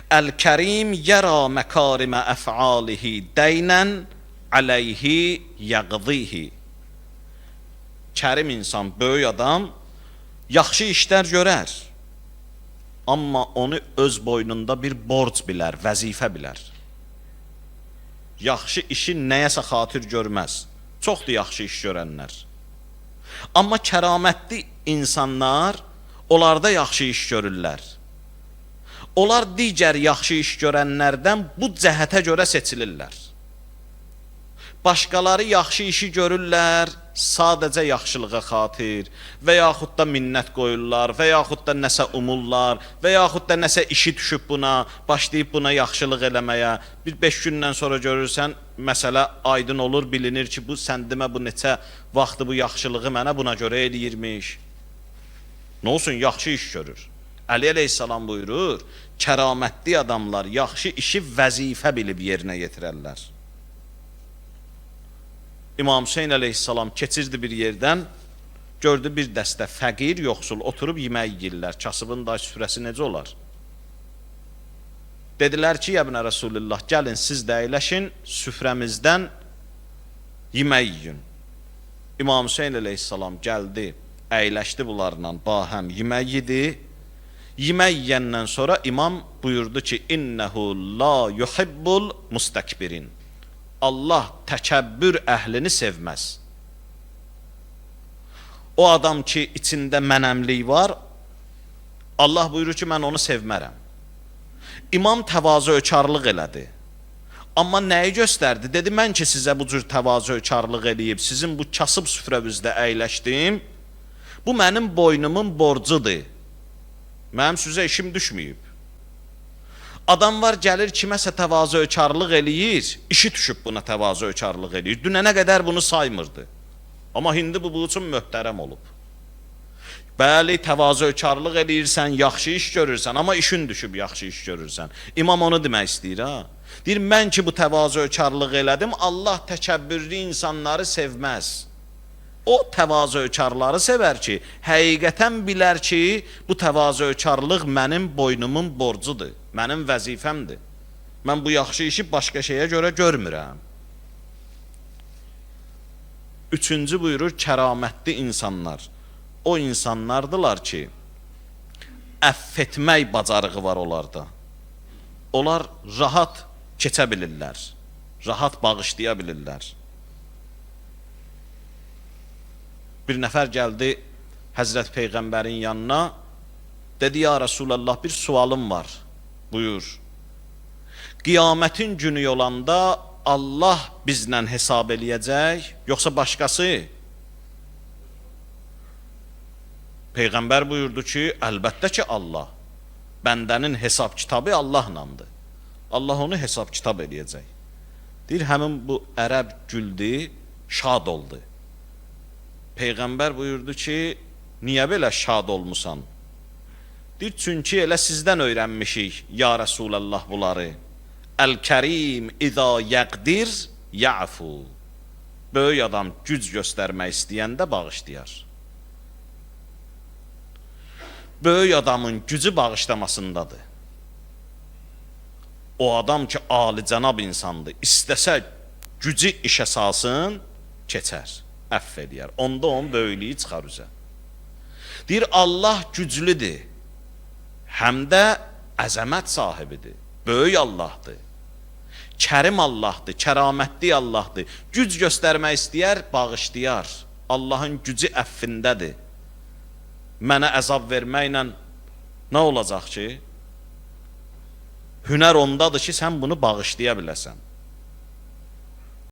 El-Kerim yara mekarimə əf'alihi deynən aleyhi yəqdihi. Kərim insan, böyük adam yaxşı işlər görər, amma onu öz boynunda bir borc bilər, vəzifə bilər. Yaxşı işi nəyəsə xatir görməz. Çoxdur yaxşı iş görənlər. Amma kəramətli insanlar onlarda yaxşı iş görürlər. Onlar digər yaxşı iş görənlərdən bu cəhətə görə seçilirlər. Başqaları yaxşı işi görürlər, sadəcə yaxşılığa xatir və yaxud da minnət qoyurlar və yaxud da nəsə umurlar və yaxud da nəsə işi düşüb buna, başlayıb buna yaxşılıq eləməyə. Bir 5 gündən sonra görürsən, məsələ aydın olur, bilinir ki, bu səndimə bu neçə vaxtı bu yaxşılığı mənə buna görə eləyirmiş. Nə olsun, yaxşı iş görür. Əli əleyhissalam buyurur, kəramətli adamlar yaxşı işi vəzifə bilib yerinə yetirərlər. İmam Hüseyin əleyhissalam keçirdi bir yerdən, gördü bir dəstə fəqir, yoxsul oturub yemək yeyirlər. Kasıbın da süfrəsi necə olar? Dedilər ki, Əbnə Rasulullah, gəlin siz də əyləşin, süfrəmizdən yemək yiyin. İmam Hüseyin əleyhissalam gəldi, əyləşdi bunlarla, bahəm yemək yedi. Yemək yiyəndən sonra imam buyurdu ki, İnnəhu la yuhibbul mustakbirin. Allah təkəbbür əhlini sevməz. O adam ki, içində mənəmlik var, Allah buyurur ki, mən onu sevmərəm. İmam təvazökarlıq elədi. Amma nəyi göstərdi? Dedi, mən ki, sizə bu cür təvazökarlıq eləyib, sizin bu kasıb süfrəvizdə əyləşdim, bu mənim boynumun borcudur. Mənim sizə işim düşməyib. Adam var, gəlir kiməsə təvazökarlıq eləyir, işi düşüb buna təvazökarlıq eləyir. Dünənə qədər bunu saymırdı. Amma indi bu üçün möhtərəm olub. Bəli, təvazökarlıq eləyirsən, yaxşı iş görürsən, amma işin düşüb yaxşı iş görürsən. İmam onu demək istəyir, ha? Deyir, mən ki bu təvazökarlıq elədim, Allah təkəbbürlü insanları sevməz. O təvazökarları sevər ki, həqiqətən bilər ki, bu təvazökarlıq mənim boynumun borcudur, mənim vəzifəmdir. Mən bu yaxşı işi başqa şeyə görə görmürəm. Üçüncü buyurur, kəramətli insanlar. O insanlardılar ki, əff etmək bacarığı var onlarda. Onlar rahat keçə bilirlər, rahat bağışlaya bilirlər. Bir nəfər gəldi Həzrət Peyğəmbərin yanına, dedi, ya Rasulallah, bir sualım var, buyur. Qiyamətin günü olanda Allah bizlə hesab eləyəcək, yoxsa başqası? Peyğəmbər buyurdu ki, əlbəttə ki, Allah. Bəndənin hesab kitabı Allahlandır. Allah onu hesab kitab eləyəcək. Deyir, həmin bu ərəb güldü, şad oldu. Peyğəmbər buyurdu ki, niyə belə şad olmusan? Deyir, çünki elə sizdən öyrənmişik, ya Rasulallah, bunları. Əl-Kərim iza yəqdir, ya'fu. Böyük adam güc göstərmək istəyəndə bağışlayar. Böyük adamın gücü bağışlamasındadır. O adam ki, alicənab insandır, istəsə gücü işə salsın, keçər. Əff edər. Onda onun böyüklüyü çıxar üzə. Deyir, Allah güclüdür, həm də əzəmət sahibidir. Böyük Allahdır. Kərim Allahdır, kəramətli Allahdır. Güc göstərmək istəyər, bağışlayar. Allahın gücü əffindədir. Mənə əzab verməklə nə olacaq ki? Hünər ondadır ki, sən bunu bağışlaya biləsən.